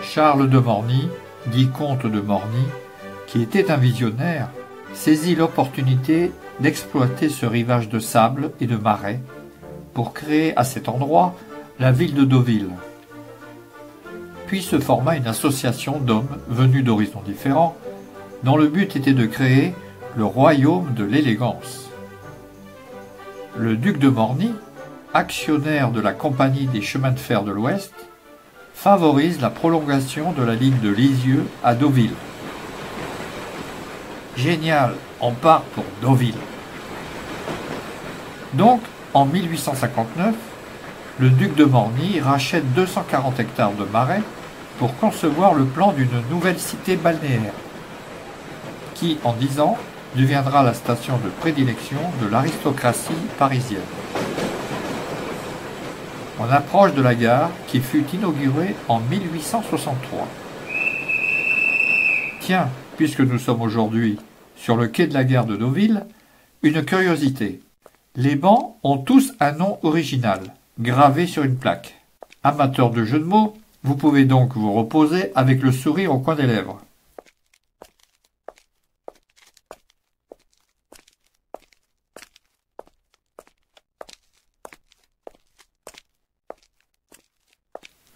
Charles de Morny, dit comte de Morny, qui était un visionnaire, saisit l'opportunité d'exploiter ce rivage de sable et de marais pour créer à cet endroit la ville de Deauville. Puis se forma une association d'hommes venus d'horizons différents, dont le but était de créer le royaume de l'élégance. Le duc de Morny, actionnaire de la Compagnie des chemins de fer de l'Ouest, favorise la prolongation de la ligne de Lisieux à Deauville. Génial, on part pour Deauville. Donc, en 1859, le duc de Morny rachète 240 hectares de marais pour concevoir le plan d'une nouvelle cité balnéaire, qui, en 10 ans, deviendra la station de prédilection de l'aristocratie parisienne. On approche de la gare qui fut inaugurée en 1863. Tiens, puisque nous sommes aujourd'hui sur le quai de la gare de Deauville, une curiosité. Les bancs ont tous un nom original, gravé sur une plaque. Amateur de jeux de mots, vous pouvez donc vous reposer avec le sourire au coin des lèvres.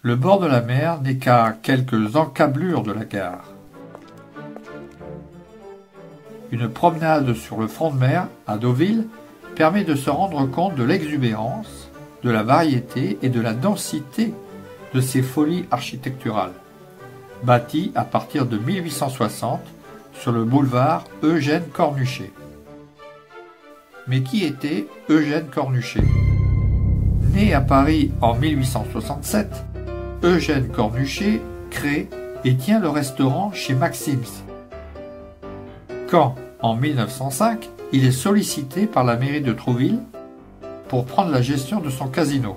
Le bord de la mer n'est qu'à quelques encablures de la gare. Une promenade sur le front de mer, à Deauville, permet de se rendre compte de l'exubérance, de la variété et de la densité de ces folies architecturales, bâties à partir de 1860 sur le boulevard Eugène Cornuchet. Mais qui était Eugène Cornuchet? Né à Paris en 1867, Eugène Cornuchet crée et tient le restaurant chez Maxim's. Quand, en 1905, il est sollicité par la mairie de Trouville pour prendre la gestion de son casino.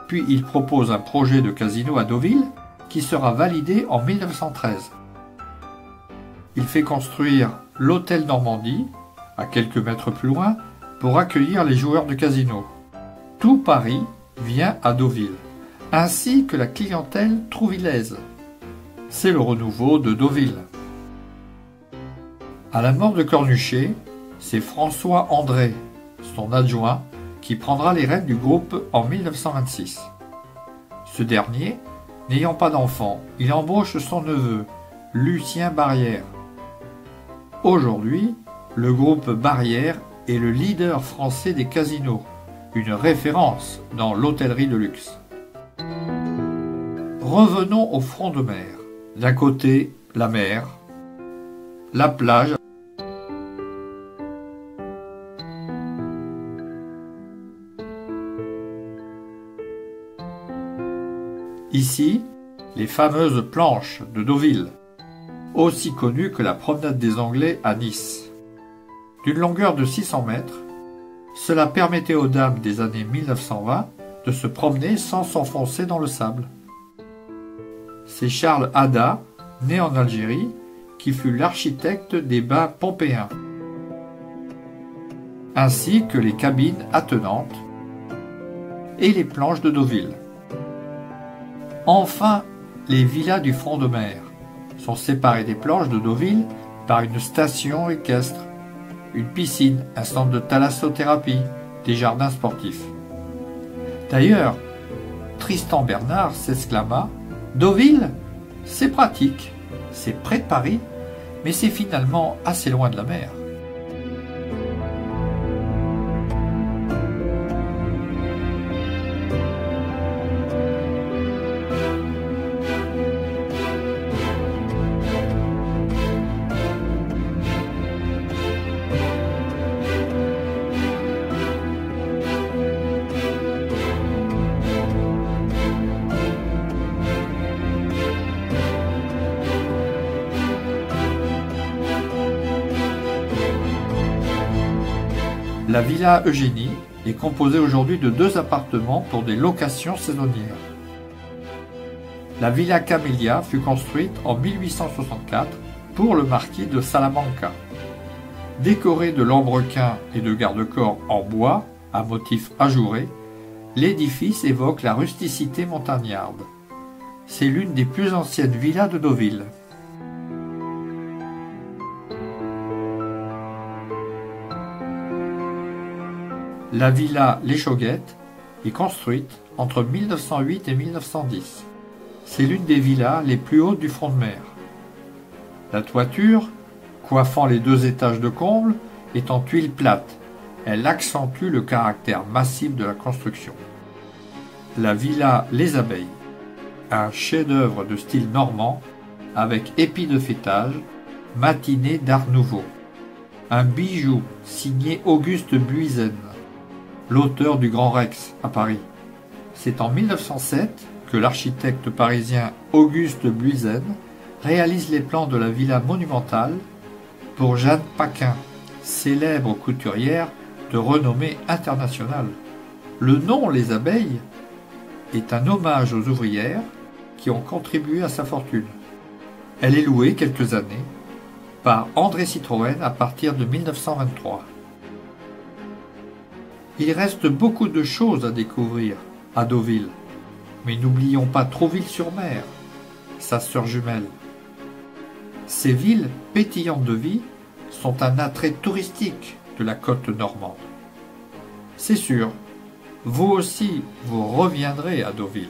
Puis il propose un projet de casino à Deauville qui sera validé en 1913. Il fait construire l'hôtel Normandie, à quelques mètres plus loin, pour accueillir les joueurs de casino. Tout Paris vient à Deauville, ainsi que la clientèle trouvillaise. C'est le renouveau de Deauville. À la mort de Cornuchet, c'est François André, son adjoint, qui prendra les rênes du groupe en 1926. Ce dernier, n'ayant pas d'enfant, il embauche son neveu, Lucien Barrière. Aujourd'hui, le groupe Barrière est le leader français des casinos, une référence dans l'hôtellerie de luxe. Revenons au front de mer. D'un côté, la mer, la plage. Ici, les fameuses planches de Deauville, aussi connues que la promenade des Anglais à Nice. D'une longueur de 600 mètres, cela permettait aux dames des années 1920 de se promener sans s'enfoncer dans le sable. C'est Charles Hadda, né en Algérie, qui fut l'architecte des bains pompéens, ainsi que les cabines attenantes et les planches de Deauville. Enfin, les villas du front de mer sont séparées des planches de Deauville par une station équestre, une piscine, un centre de thalassothérapie, des jardins sportifs. D'ailleurs, Tristan Bernard s'exclama « Deauville, c'est pratique, c'est près de Paris, mais c'est finalement assez loin de la mer. » La Villa Eugénie est composée aujourd'hui de 2 appartements pour des locations saisonnières. La Villa Camellia fut construite en 1864 pour le marquis de Salamanca. Décoré de lambrequins et de garde-corps en bois à motifs ajourés, l'édifice évoque la rusticité montagnarde. C'est l'une des plus anciennes villas de Deauville. La villa Les Chauguettes est construite entre 1908 et 1910. C'est l'une des villas les plus hautes du front de mer. La toiture, coiffant les 2 étages de comble, est en tuiles plates. Elle accentue le caractère massif de la construction. La villa Les Abeilles, un chef-d'œuvre de style normand avec épis de fêtage, matinée d'art nouveau. Un bijou signé Auguste Buizen, l'auteur du Grand Rex à Paris. C'est en 1907 que l'architecte parisien Auguste Buizen réalise les plans de la villa monumentale pour Jeanne Paquin, célèbre couturière de renommée internationale. Le nom Les Abeilles est un hommage aux ouvrières qui ont contribué à sa fortune. Elle est louée quelques années par André Citroën à partir de 1923. Il reste beaucoup de choses à découvrir à Deauville, mais n'oublions pas Trouville-sur-Mer, sa sœur jumelle. Ces villes pétillantes de vie sont un attrait touristique de la côte normande. C'est sûr, vous aussi, vous reviendrez à Deauville.